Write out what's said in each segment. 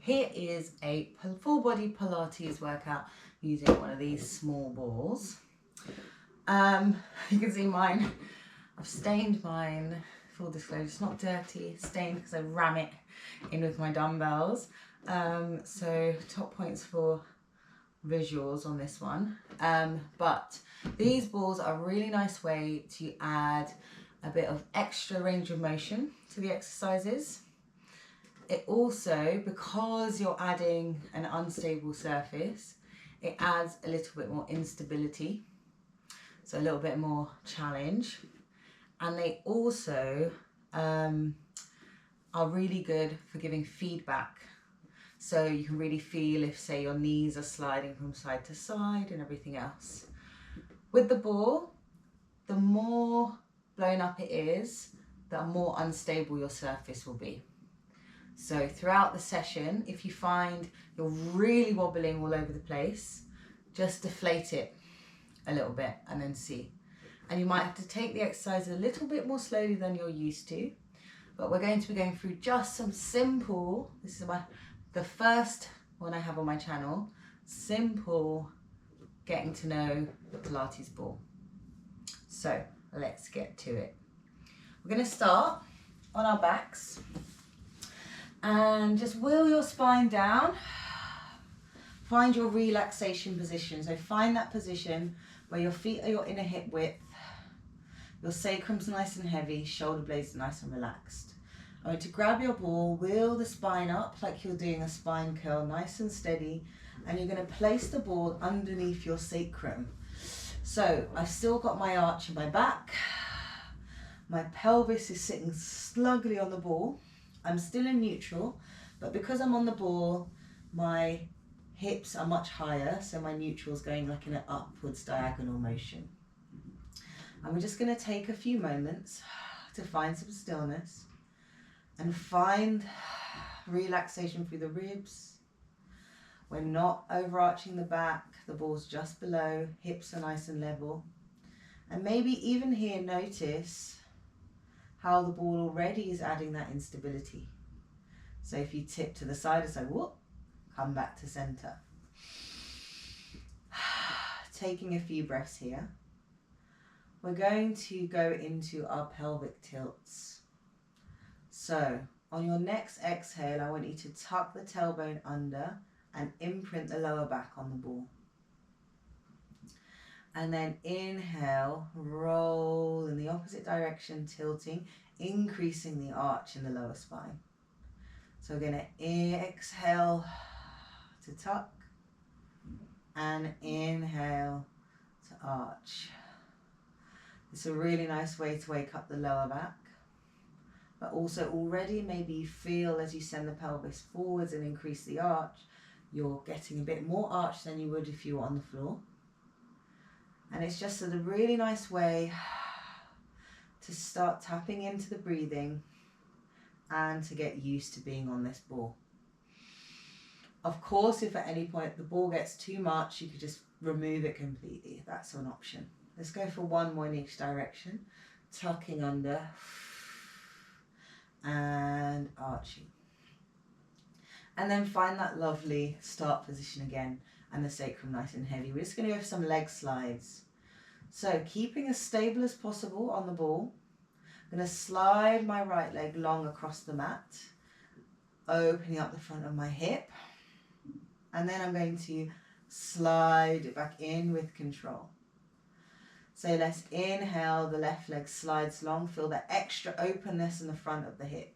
Here is a full body Pilates workout using one of these small balls. You can see mine, I've stained mine, full disclosure, it's not dirty, it's stained because I ram it in with my dumbbells. So top points for visuals on this one. But these balls are a really nice way to add a bit of extra range of motion to the exercises. It also, because you're adding an unstable surface, it adds a little bit more instability, so a little bit more challenge. And they also are really good for giving feedback. So you can really feel if, say, your knees are sliding from side to side and everything else. With the ball, the more blown up it is, the more unstable your surface will be. So throughout the session, if you find you're really wobbling all over the place, just deflate it a little bit and then see. And you might have to take the exercise a little bit more slowly than you're used to, but we're going to be going through just some simple, this is the first one I have on my channel, simple getting to know the Pilates ball. So let's get to it. We're going to start on our backs and just wheel your spine down. Find your relaxation position. So find that position where your feet are your inner hip width, your sacrum's nice and heavy, shoulder blades are nice and relaxed. I want you to grab your ball, wheel the spine up like you're doing a spine curl, nice and steady, and you're going to place the ball underneath your sacrum. So I've still got my arch in my back, my pelvis is sitting snugly on the ball, I'm still in neutral, but because I'm on the ball, my hips are much higher, so my neutral is going like in an upwards diagonal motion. And we're just going to take a few moments to find some stillness and find relaxation through the ribs. We're not overarching the back, the ball's just below, hips are nice and level. And maybe even here notice how the ball already is adding that instability. So if you tip to the side and say, whoop, come back to center. Taking a few breaths here. We're going to go into our pelvic tilts. So on your next exhale, I want you to tuck the tailbone under and imprint the lower back on the ball. And then inhale, roll in the opposite direction, tilting, increasing the arch in the lower spine. So we're going to exhale to tuck and inhale to arch. It's a really nice way to wake up the lower back, but also already maybe you feel as you send the pelvis forwards and increase the arch, you're getting a bit more arch than you would if you were on the floor. And it's just a really nice way to start tapping into the breathing and to get used to being on this ball. Of course, if at any point the ball gets too much, you could just remove it completely. That's an option. Let's go for one more in each direction. Tucking under and arching. And then find that lovely start position again and the sacrum nice and heavy. We're just going to go for some leg slides. So keeping as stable as possible on the ball. I'm going to slide my right leg long across the mat, opening up the front of my hip. And then I'm going to slide it back in with control. So let's inhale, the left leg slides long, feel that extra openness in the front of the hip.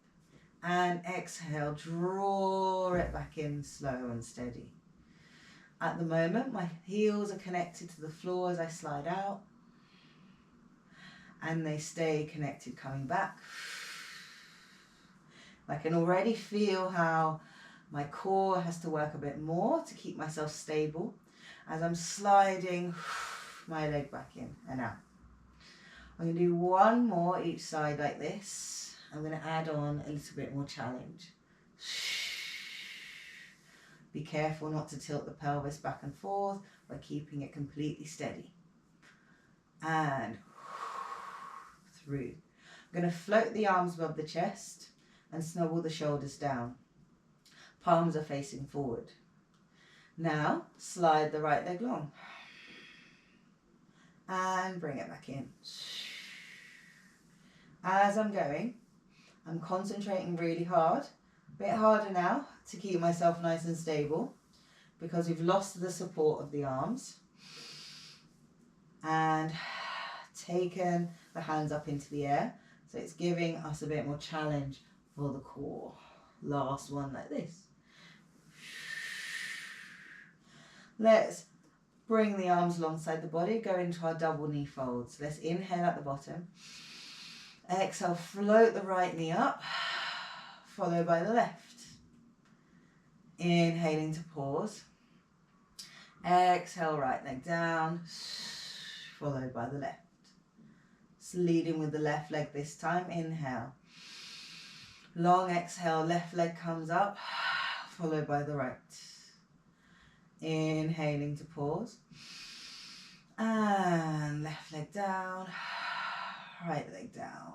And exhale, draw it back in slow and steady. At the moment, my heels are connected to the floor as I slide out. And they stay connected coming back. I can already feel how my core has to work a bit more to keep myself stable as I'm sliding my leg back in and out. I'm going to do one more each side like this. I'm going to add on a little bit more challenge. Be careful not to tilt the pelvis back and forth by keeping it completely steady. And through. I'm going to float the arms above the chest and snuggle the shoulders down. Palms are facing forward. Now, slide the right leg long. And bring it back in. As I'm going, I'm concentrating really hard. A bit harder now to keep myself nice and stable because we've lost the support of the arms. And taken the hands up into the air. So it's giving us a bit more challenge for the core. Last one like this. Let's bring the arms alongside the body, go into our double knee folds. Let's inhale at the bottom. Exhale, float the right knee up, followed by the left. Inhaling to pause. Exhale, right leg down, followed by the left. So leading with the left leg this time. Inhale. Long exhale, left leg comes up, followed by the right. Inhaling to pause. And left leg down, right leg down.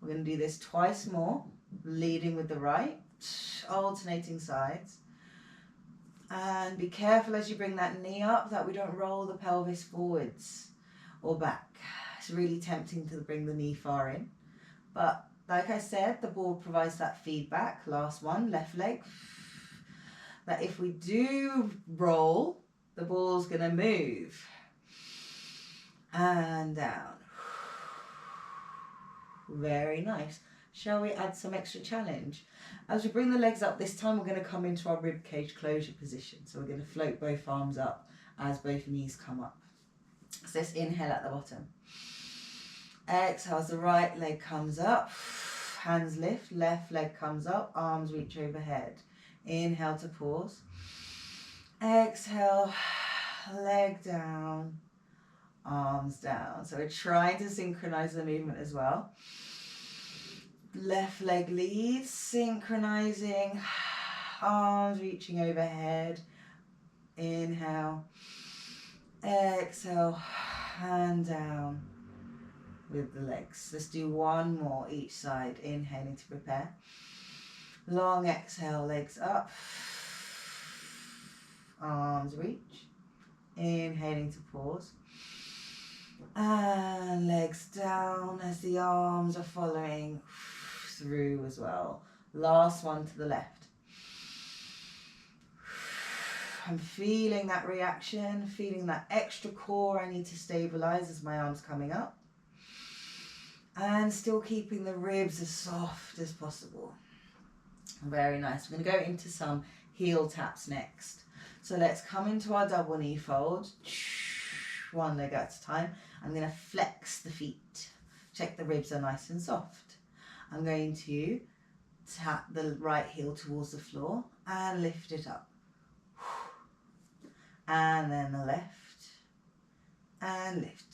We're going to do this twice more, leading with the right, alternating sides. And be careful as you bring that knee up that we don't roll the pelvis forwards or back. It's really tempting to bring the knee far in. But like I said, the ball provides that feedback. Last one, left leg. That if we do roll, the ball's going to move. And down. Very nice. Shall we add some extra challenge? As we bring the legs up, this time we're going to come into our rib cage closure position. So we're going to float both arms up as both knees come up. So let's inhale at the bottom. Exhale as the right leg comes up. Hands lift, left leg comes up, arms reach overhead. Inhale to pause. Exhale, leg down, arms down. So we're trying to synchronize the movement as well. Left leg leads, synchronizing, arms reaching overhead. Inhale, exhale, hand down with the legs. Let's do one more each side. Inhaling to prepare. Long exhale, legs up, arms reach. Inhaling to pause. And legs down as the arms are following through as well. Last one to the left. I'm feeling that reaction, feeling that extra core I need to stabilize as my arm's coming up. And still keeping the ribs as soft as possible. Very nice. We're going to go into some heel taps next. So let's come into our double knee fold. One leg at a time. I'm going to flex the feet. Check the ribs are nice and soft. I'm going to tap the right heel towards the floor and lift it up. And then the left. And lift.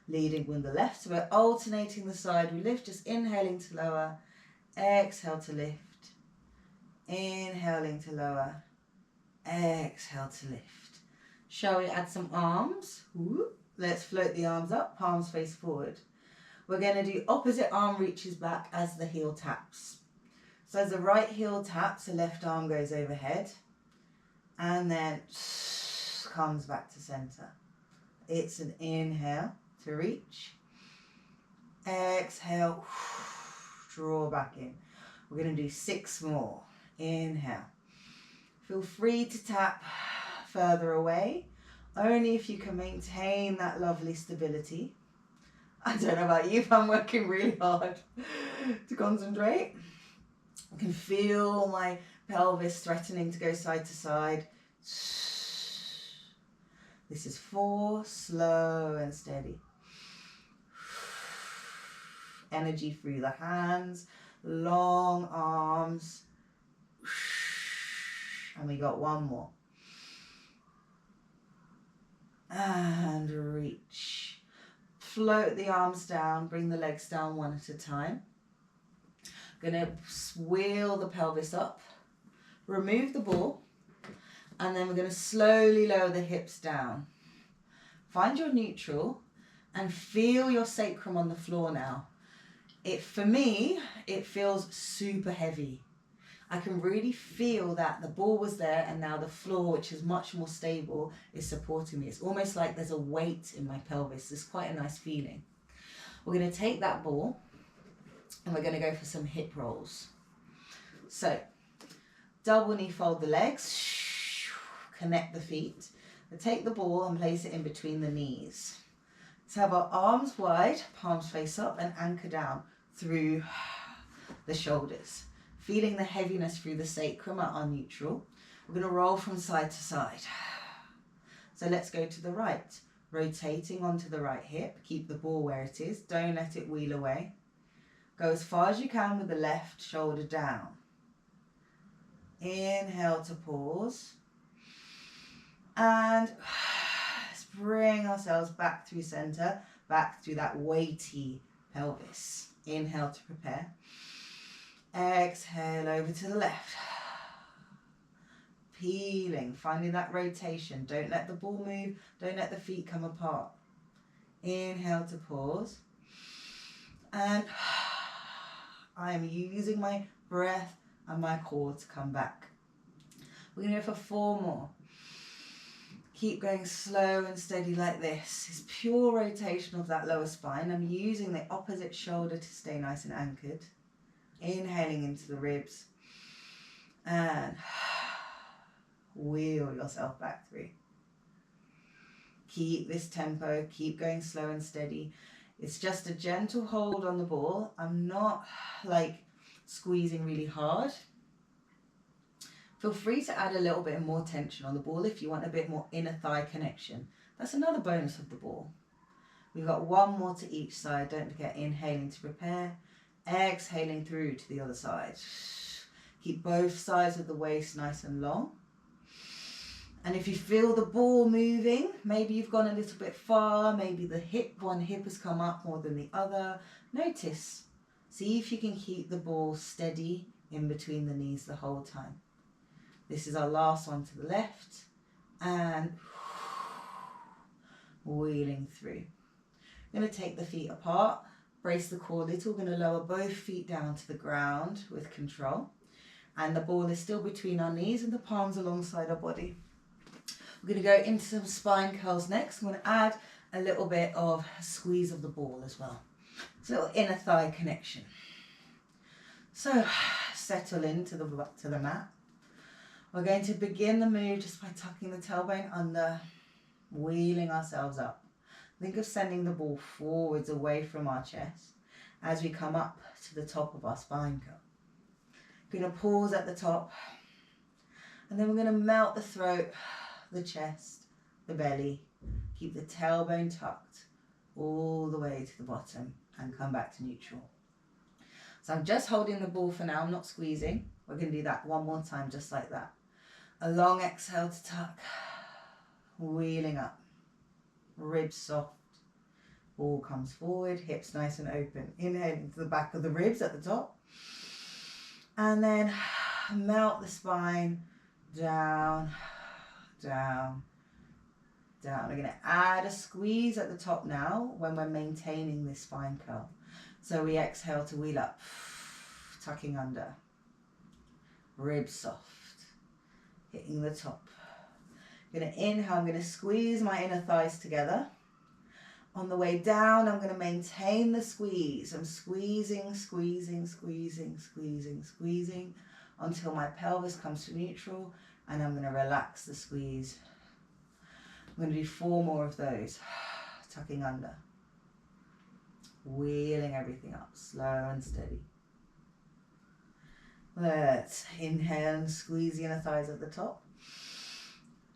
Leading with the left. So we're alternating the side we lift. Just inhaling to lower. Exhale to lift. Inhaling to lower. Exhale to lift. Shall we add some arms? Let's float the arms up, palms face forward. We're going to do opposite arm reaches back as the heel taps. So as the right heel taps, the left arm goes overhead and then comes back to center. It's an inhale to reach. Exhale, draw back in. We're going to do 6 more. Inhale. Feel free to tap further away, only if you can maintain that lovely stability. I don't know about you, but I'm working really hard to concentrate. I can feel my pelvis threatening to go side to side. This is 4, slow and steady. Energy through the hands, long arms. And we got 1 more. And reach. Float the arms down, bring the legs down one at a time. Gonna wheel the pelvis up, remove the ball, and then we're gonna slowly lower the hips down. Find your neutral and feel your sacrum on the floor now. For me, it feels super heavy. I can really feel that the ball was there and now the floor, which is much more stable, is supporting me. It's almost like there's a weight in my pelvis. It's quite a nice feeling. We're going to take that ball and we're going to go for some hip rolls. So double knee fold the legs, connect the feet. We take the ball and place it in between the knees. Let's have our arms wide, palms face up, and anchor down through the shoulders. Feeling the heaviness through the sacrum at our neutral. We're going to roll from side to side. So let's go to the right. Rotating onto the right hip. Keep the ball where it is. Don't let it wheel away. Go as far as you can with the left shoulder down. Inhale to pause. And let's bring ourselves back through center, back through that weighty pelvis. Inhale to prepare. Exhale over to the left. Peeling, finding that rotation. Don't let the ball move. Don't let the feet come apart. Inhale to pause. And I am using my breath and my core to come back. We're going to go for 4 more. Keep going slow and steady like this. It's pure rotation of that lower spine. I'm using the opposite shoulder to stay nice and anchored. Inhaling into the ribs. And wheel yourself back through. Keep this tempo. Keep going slow and steady. It's just a gentle hold on the ball. I'm not like squeezing really hard. Feel free to add a little bit more tension on the ball if you want a bit more inner thigh connection. That's another bonus of the ball. We've got 1 more to each side. Don't forget inhaling to prepare. Exhaling through to the other side. Keep both sides of the waist nice and long. And if you feel the ball moving, maybe you've gone a little bit far, maybe the one hip has come up more than the other. Notice. See if you can keep the ball steady in between the knees the whole time. This is our last one to the left. And wheeling through. I'm going to take the feet apart. Brace the core a little. We're going to lower both feet down to the ground with control. And the ball is still between our knees and the palms alongside our body. We're going to go into some spine curls next. I'm going to add a little bit of a squeeze of the ball as well. It's a little inner thigh connection. So settle into the mat. We're going to begin the move just by tucking the tailbone under, wheeling ourselves up. Think of sending the ball forwards away from our chest as we come up to the top of our spine curl. We're going to pause at the top, and then we're going to melt the throat, the chest, the belly. Keep the tailbone tucked all the way to the bottom and come back to neutral. So I'm just holding the ball for now, I'm not squeezing. We're going to do that 1 more time just like that. A long exhale to tuck, wheeling up. Ribs soft, ball comes forward, hips nice and open. Inhaling to the back of the ribs at the top. And then melt the spine down, down, down. We're going to add a squeeze at the top now when we're maintaining this spine curl. So we exhale to wheel up, tucking under. Ribs soft, hitting the top. I'm going to inhale, I'm going to squeeze my inner thighs together. On the way down, I'm going to maintain the squeeze. I'm squeezing, squeezing, squeezing, squeezing, squeezing until my pelvis comes to neutral, and I'm going to relax the squeeze. I'm going to do 4 more of those. Tucking under. Wheeling everything up, slow and steady. Let's inhale and squeeze the inner thighs at the top.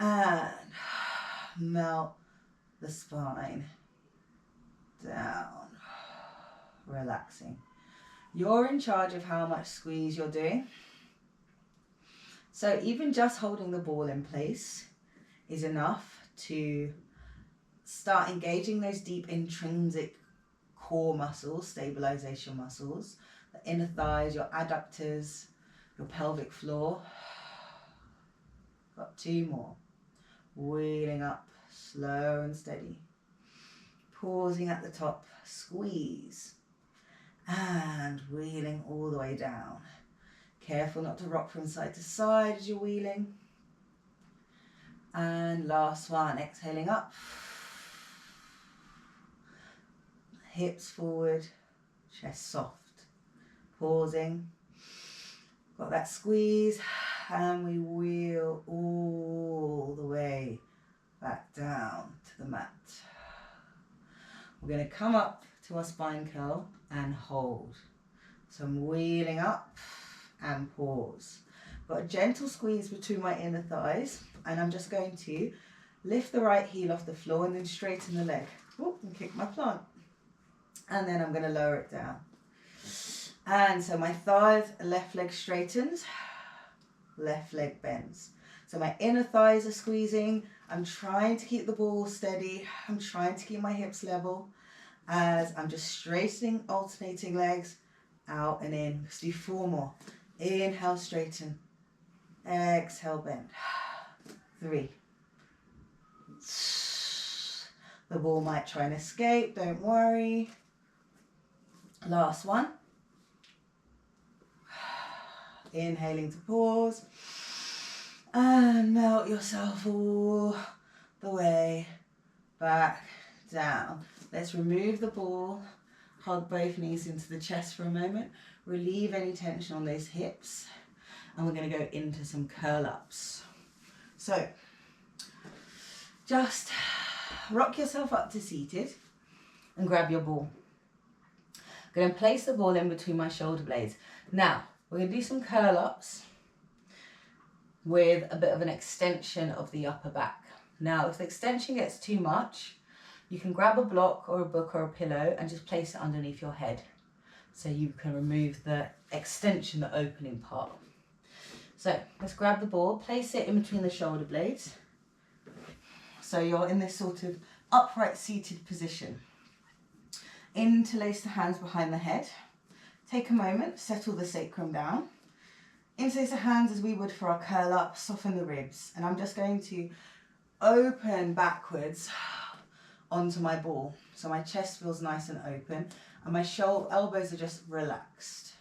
And melt the spine down, relaxing. You're in charge of how much squeeze you're doing. So even just holding the ball in place is enough to start engaging those deep intrinsic core muscles, stabilization muscles, the inner thighs, your adductors, your pelvic floor. Got 2 more. Wheeling up, slow and steady. Pausing at the top, squeeze. And wheeling all the way down. Careful not to rock from side to side as you're wheeling. And last one, exhaling up. Hips forward, chest soft. Pausing. Got that squeeze. And we wheel all the way back down to the mat. We're going to come up to our spine curl and hold. So I'm wheeling up and pause. Got a gentle squeeze between my inner thighs, and I'm just going to lift the right heel off the floor and then straighten the leg. Ooh, and kick my plant. And then I'm going to lower it down. And so my thighs, left leg straightens, left leg bends. So my inner thighs are squeezing. I'm trying to keep the ball steady. I'm trying to keep my hips level as I'm just straightening, alternating legs, out and in. Let's do 4 more. Inhale, straighten. Exhale, bend. 3. The ball might try and escape, don't worry. Last one. Inhaling to pause. And melt yourself all the way back down. Let's remove the ball. Hug both knees into the chest for a moment. Relieve any tension on those hips. And we're going to go into some curl ups. So just rock yourself up to seated and grab your ball. I'm going to place the ball in between my shoulder blades. Now, we're going to do some curl ups with a bit of an extension of the upper back. Now, if the extension gets too much, you can grab a block or a book or a pillow and just place it underneath your head. So you can remove the extension, the opening part. So let's grab the ball, place it in between the shoulder blades. So you're in this sort of upright seated position. Interlace the hands behind the head. Take a moment, settle the sacrum down. Interlace the hands as we would for our curl up, soften the ribs. And I'm just going to open backwards onto my ball. So my chest feels nice and open and my elbows are just relaxed.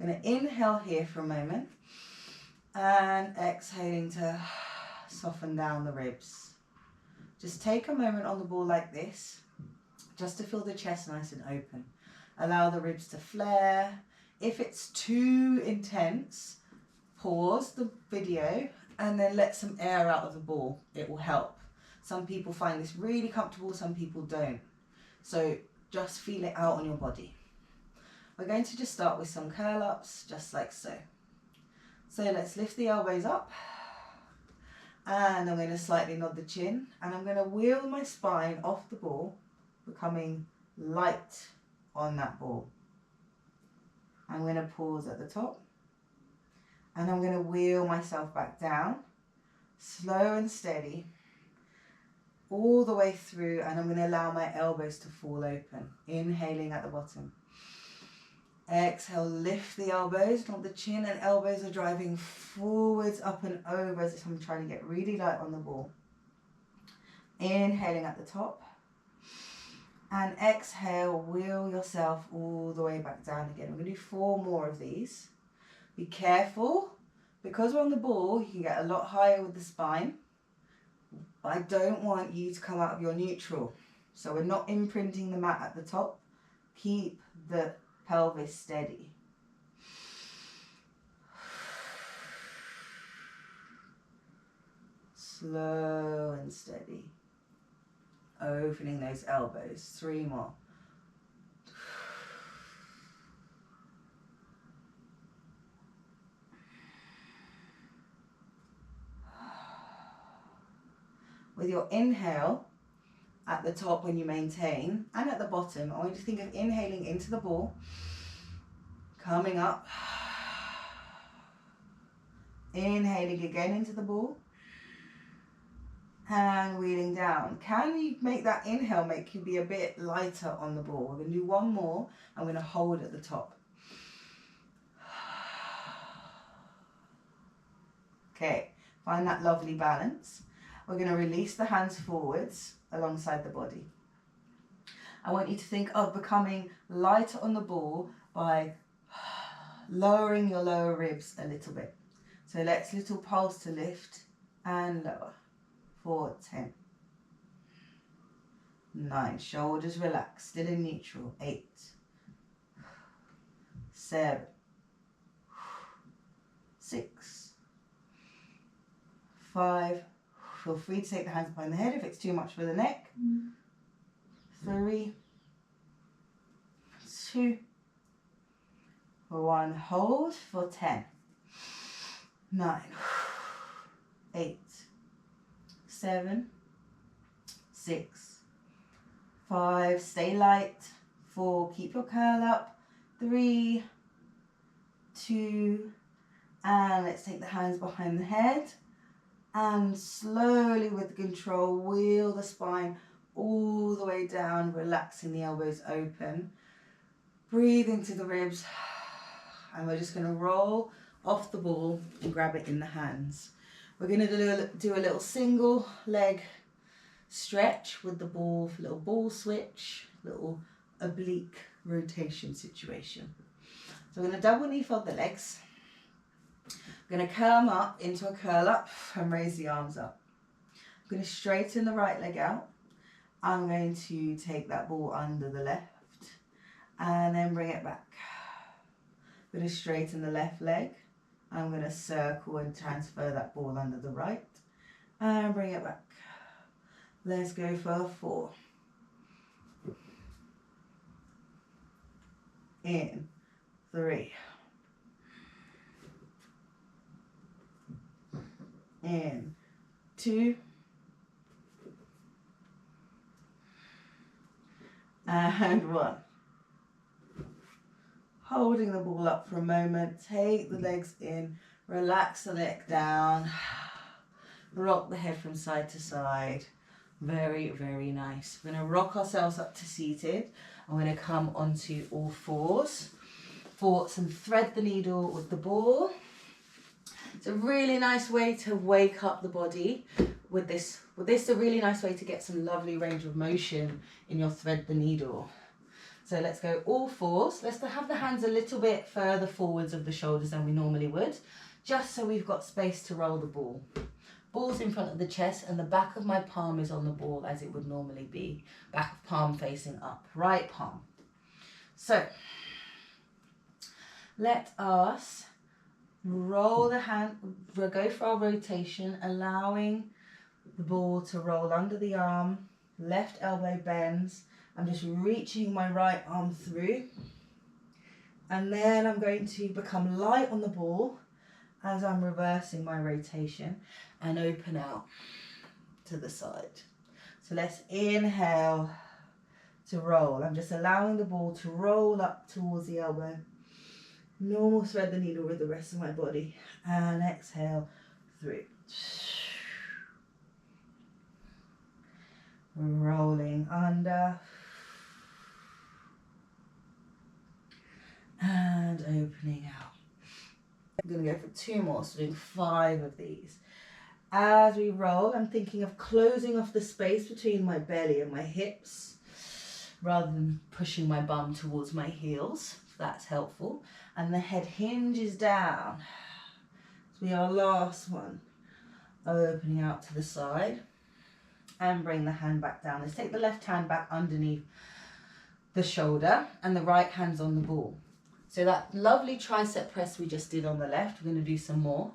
I'm going to inhale here for a moment and exhaling to soften down the ribs. Just take a moment on the ball like this, just to feel the chest nice and open. Allow the ribs to flare. If it's too intense, pause the video and then let some air out of the ball. It will help. Some people find this really comfortable, some people don't. So just feel it out on your body. We're going to just start with some curl ups, just like so. So let's lift the elbows up. And I'm going to slightly nod the chin. And I'm going to wheel my spine off the ball, becoming light on that ball. I'm going to pause at the top. And I'm going to wheel myself back down, slow and steady, all the way through, and I'm going to allow my elbows to fall open. Inhaling at the bottom. Exhale, lift the elbows, not the chin, and elbows are driving forwards, up and over as if I'm trying to get really light on the ball. Inhaling at the top. And exhale, wheel yourself all the way back down again. We're going to do 4 more of these. Be careful, because we're on the ball, you can get a lot higher with the spine. But I don't want you to come out of your neutral. So we're not imprinting the mat at the top. Keep the pelvis steady. Slow and steady. Opening those elbows. 3 more. With your inhale at the top when you maintain, and at the bottom, I want you to think of inhaling into the ball, coming up, inhaling again into the ball, and wheeling down. Can you make that inhale make you be a bit lighter on the ball? We're going to do 1 more. I'm going to hold at the top. Okay, find that lovely balance. We're going to release the hands forwards alongside the body. I want you to think of becoming lighter on the ball by lowering your lower ribs a little bit. So let's little pulse to lift and lower. 4, 10, 9, shoulders relaxed, still in neutral. 8, 7, 6, 5. Feel free to take the hands behind the head if it's too much for the neck. 3, 2, 1. Hold for 10, 9, 8, 7, 6, 5. Stay light. 4. Keep your curl up. 3, 2, and let's take the hands behind the head and slowly with control wheel the spine all the way down, relaxing the elbows open. Breathe into the ribs, and we're just going to roll off the ball and grab it in the hands. We're going to do a little single leg stretch with the ball, little ball switch, little oblique rotation situation. So we're going to double knee fold the legs. I'm going to curl up into a curl up and raise the arms up. I'm going to straighten the right leg out. I'm going to take that ball under the left and then bring it back. I'm going to straighten the left leg. I'm going to circle and transfer that ball under the right and bring it back. Let's go for 4. In 3. In 2. And 1. Holding the ball up for a moment, take the legs in, relax the neck down, rock the head from side to side. Very, very nice. We're going to rock ourselves up to seated. I'm going to come onto all fours for some thread the needle with the ball. It's a really nice way to wake up the body with this. With this, a really nice way to get some lovely range of motion in your thread the needle. So let's go all fours. Let's have the hands a little bit further forwards of the shoulders than we normally would, just so we've got space to roll the ball. Ball's in front of the chest and the back of my palm is on the ball as it would normally be. Back of palm facing up, right palm. So let us roll the hand, we'll go for our rotation, allowing the ball to roll under the arm, left elbow bends. I'm just reaching my right arm through, and then I'm going to become light on the ball as I'm reversing my rotation and open out to the side. So let's inhale to roll. I'm just allowing the ball to roll up towards the elbow. Normal thread the needle with the rest of my body. And exhale through. Rolling under. And opening out. I'm going to go for 2 more, so doing 5 of these. As we roll, I'm thinking of closing off the space between my belly and my hips rather than pushing my bum towards my heels. That's helpful. And the head hinges down. So we are last one. Opening out to the side and bring the hand back down. Let's take the left hand back underneath the shoulder and the right hand's on the ball. So that lovely tricep press we just did on the left, we're going to do some more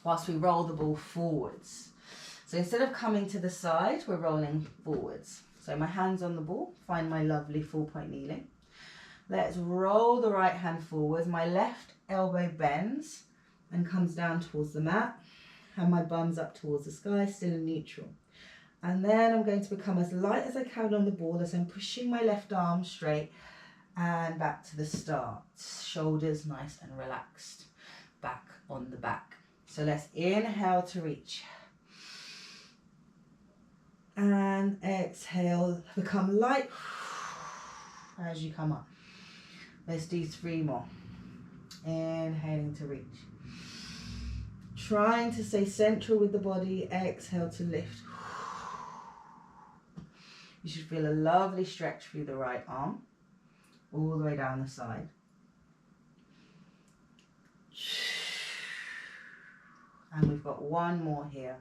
whilst we roll the ball forwards. So instead of coming to the side, we're rolling forwards. So my hand's on the ball, find my lovely 4-point kneeling. Let's roll the right hand forwards. My left elbow bends and comes down towards the mat, and my bum's up towards the sky, still in neutral. And then I'm going to become as light as I can on the ball as I'm pushing my left arm straight and back to the start. Shoulders nice and relaxed, back on the back. So let's inhale to reach. And exhale, become light as you come up. Let's do 3 more. Inhaling to reach. Trying to stay central with the body. Exhale to lift. You should feel a lovely stretch through the right arm, all the way down the side. And we've got one more here.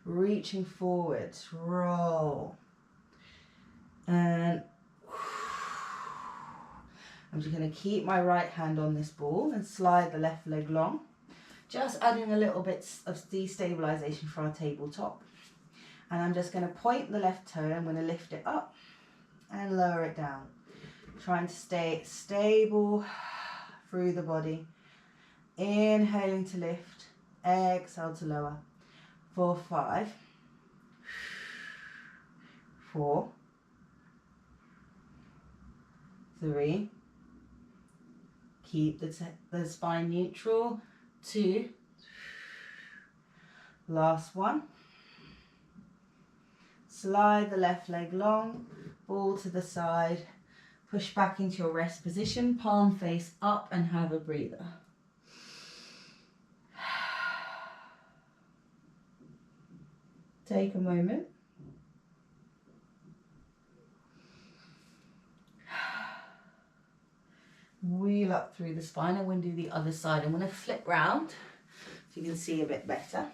Reaching forwards, roll. And I'm just going to keep my right hand on this ball and slide the left leg long. Just adding a little bit of destabilization for our tabletop. And I'm just going to point the left toe. I'm going to lift it up and lower it down. Trying to stay stable through the body. Inhaling to lift. Exhale to lower. 4, 5. 4. 3. Keep the spine neutral. 2. Last one. Slide the left leg long, ball to the side, push back into your rest position, palm face up and have a breather. Take a moment. Wheel up through the spine. I'm going to do the other side. I'm going to flip round so you can see a bit better.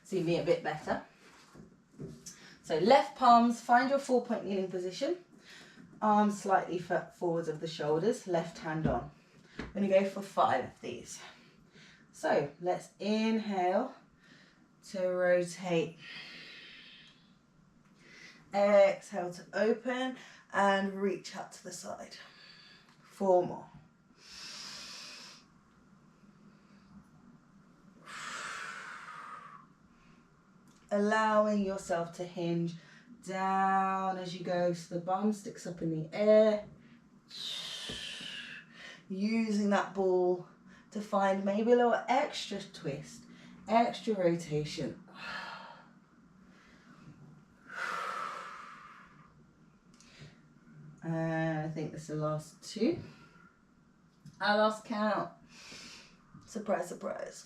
See me a bit better. So left palms, find your 4-point kneeling position. Arms slightly forwards of the shoulders, left hand on. I'm going to go for 5 of these. So let's inhale to rotate. Exhale to open and reach out to the side. 4 more. Allowing yourself to hinge down as you go, so the bum sticks up in the air. Using that ball to find maybe a little extra twist, extra rotation. And I think this is the last 2. Our last count. Surprise, surprise.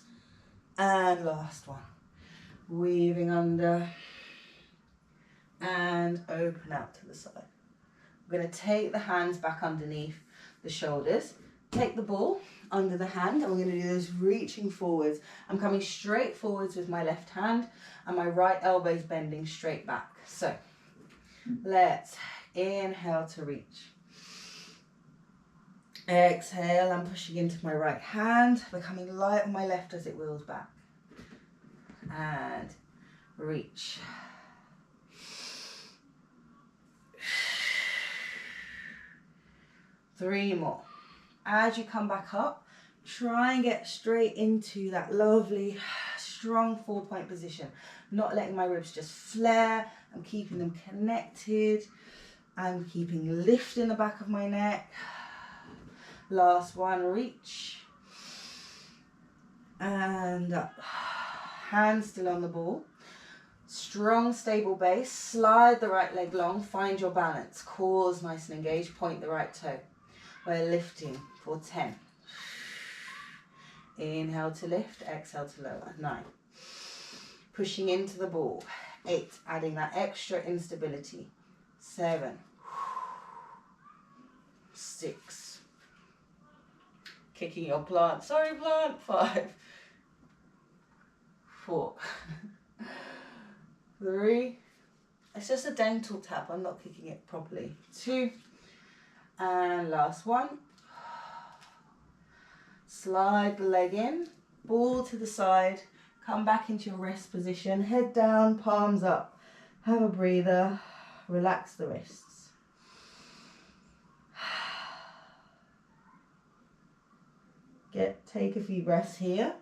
And last one. Weaving under and open out to the side. We're going to take the hands back underneath the shoulders. Take the ball under the hand and we're going to do this reaching forwards. I'm coming straight forwards with my left hand and my right elbow is bending straight back. So let's inhale to reach. Exhale, I'm pushing into my right hand, becoming light on my left as it wheels back. And reach. Three more. As you come back up, try and get straight into that lovely, strong 4-point position. Not letting my ribs just flare. I'm keeping them connected. I'm keeping lift in the back of my neck. Last one, reach. And up. Hands still on the ball. Strong, stable base. Slide the right leg long. Find your balance. Cores nice and engaged. Point the right toe. We're lifting for 10. Inhale to lift. Exhale to lower. 9. Pushing into the ball. 8. Adding that extra instability. 7. 6. Kicking your plant. Sorry, plant. 5. 4. 3. It's just a dental tap. I'm not kicking it properly. 2. And last one. Slide the leg in. Ball to the side. Come back into your rest position. Head down, palms up. Have a breather. Relax the wrists. Take a few breaths here.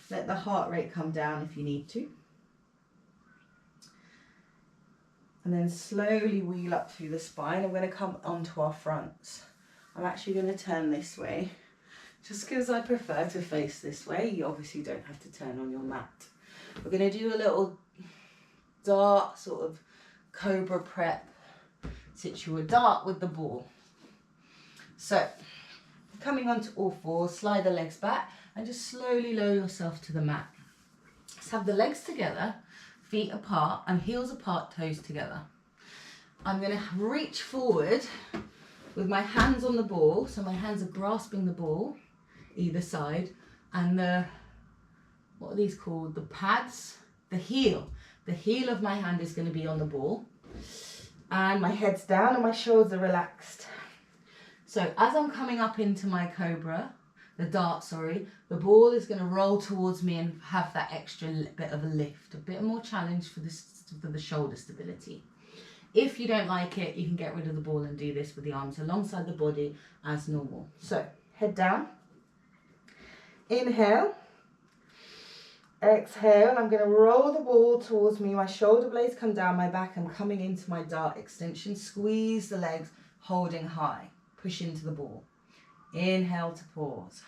Let the heart rate come down if you need to. And then slowly wheel up through the spine. I'm going to come onto our fronts. I'm actually going to turn this way. Just because I prefer to face this way. You obviously don't have to turn on your mat. We're going to do a little dart, sort of cobra prep situation. Dart with the ball. So, coming onto all fours, slide the legs back and just slowly lower yourself to the mat. Let's have the legs together, feet apart and heels apart, toes together. I'm going to reach forward with my hands on the ball, so my hands are grasping the ball either side, and the what are these called? The pads, the heel. The heel of my hand is going to be on the ball. And my head's down and my shoulders are relaxed. So as I'm coming up into my cobra, the dart, sorry, the ball is going to roll towards me and have that extra bit of a lift, a bit more challenge for the shoulder stability. If you don't like it, you can get rid of the ball and do this with the arms alongside the body as normal. So head down, inhale, exhale. I'm going to roll the ball towards me. My shoulder blades come down my back. I'm coming into my dart extension. Squeeze the legs, holding high. Push into the ball. Inhale to pause.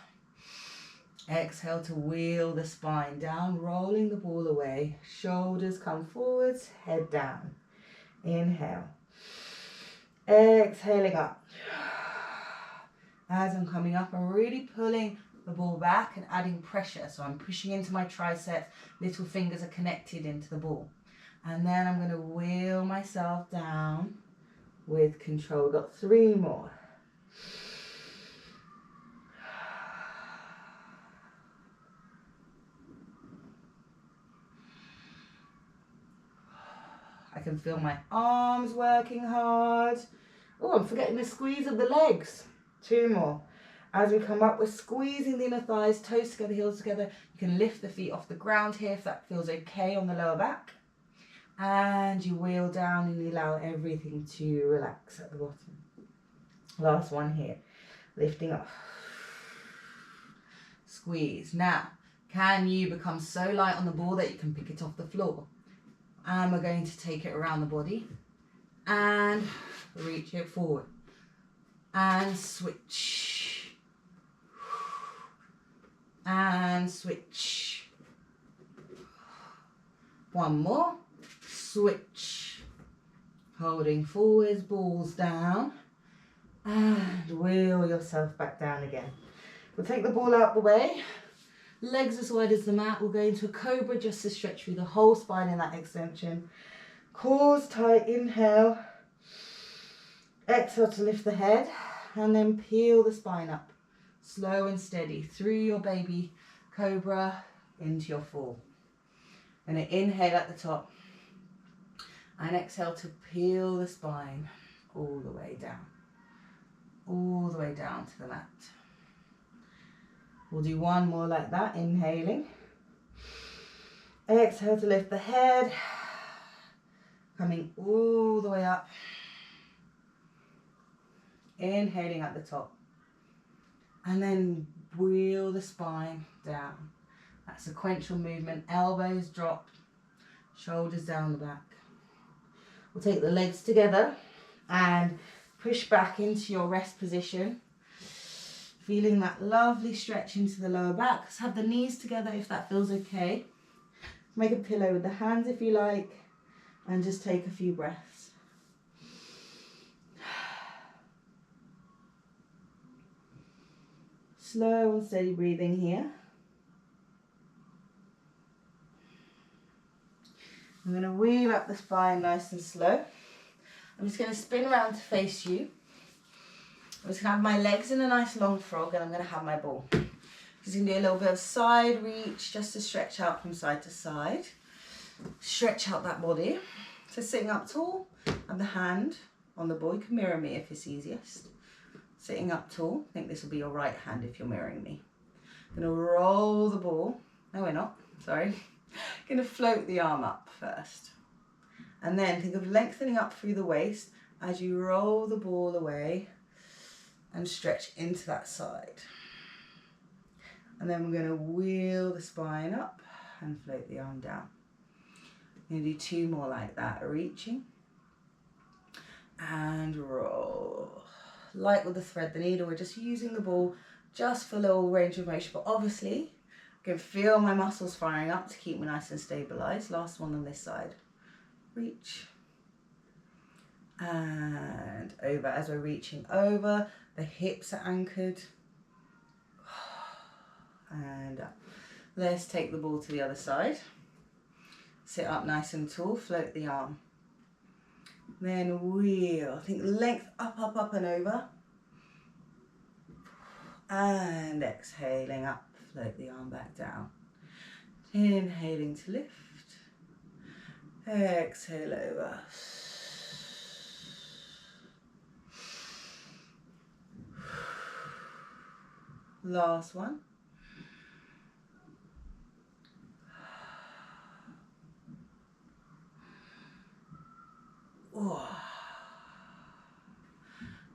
Exhale to wheel the spine down, rolling the ball away. Shoulders come forwards, head down. Inhale. Exhaling up. As I'm coming up, I'm really pulling the ball back and adding pressure. So I'm pushing into my triceps, little fingers are connected into the ball. And then I'm going to wheel myself down with control. Got 3 more. I can feel my arms working hard. Oh, I'm forgetting the squeeze of the legs. 2 more. As we come up, we're squeezing the inner thighs, toes together, heels together. You can lift the feet off the ground here if that feels okay on the lower back. And you wheel down and you allow everything to relax at the bottom. Last one here. Lifting up. Squeeze. Now, can you become so light on the ball that you can pick it off the floor? And we're going to take it around the body. And reach it forward. And switch. And switch. 1 more. Switch. Holding forwards, balls down. And wheel yourself back down again. We'll take the ball out the way. Legs as wide as the mat. We'll go into a cobra just to stretch through the whole spine in that extension. Cores tight, inhale. Exhale to lift the head. And then peel the spine up. Slow and steady through your baby cobra into your fall. And then inhale at the top. And exhale to peel the spine all the way down. All the way down to the mat. We'll do 1 more like that, inhaling. Exhale to lift the head. Coming all the way up. Inhaling at the top. And then wheel the spine down. That sequential movement, elbows drop, shoulders down the back. We'll take the legs together and push back into your rest position. Feeling that lovely stretch into the lower back. Let's have the knees together if that feels okay. Make a pillow with the hands if you like. And just take a few breaths. Slow and steady breathing here. I'm going to wheel up the spine nice and slow. I'm just going to spin around to face you. I'm just going to have my legs in a nice long frog and I'm going to have my ball. Just going to do a little bit of side reach just to stretch out from side to side. Stretch out that body. So sitting up tall and the hand on the ball. You can mirror me if it's easiest. Sitting up tall. I think this will be your right hand if you're mirroring me. I'm going to roll the ball. No, we're not. Sorry. Going to float the arm up first. And then think of lengthening up through the waist as you roll the ball away and stretch into that side. And then we're going to wheel the spine up and float the arm down. I'm going to do 2 more like that. Reaching and roll. Light with the thread, the needle. We're just using the ball just for a little range of motion. But obviously, I can feel my muscles firing up to keep me nice and stabilised. Last one on this side. Reach. And over. As we're reaching over, the hips are anchored. And up. Let's take the ball to the other side. Sit up nice and tall, float the arm. Then wheel. Think length up, up, up and over. And exhaling up, float the arm back down. Inhaling to lift. Exhale over. Last one.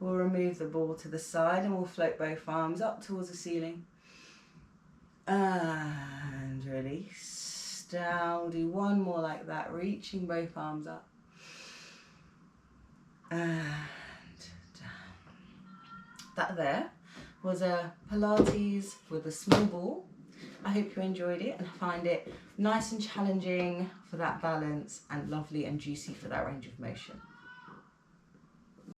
We'll remove the ball to the side and we'll float both arms up towards the ceiling. And release. Down. Do one more like that, reaching both arms up. And down. That there was a Pilates with a small ball. I hope you enjoyed it and find it nice and challenging for that balance and lovely and juicy for that range of motion.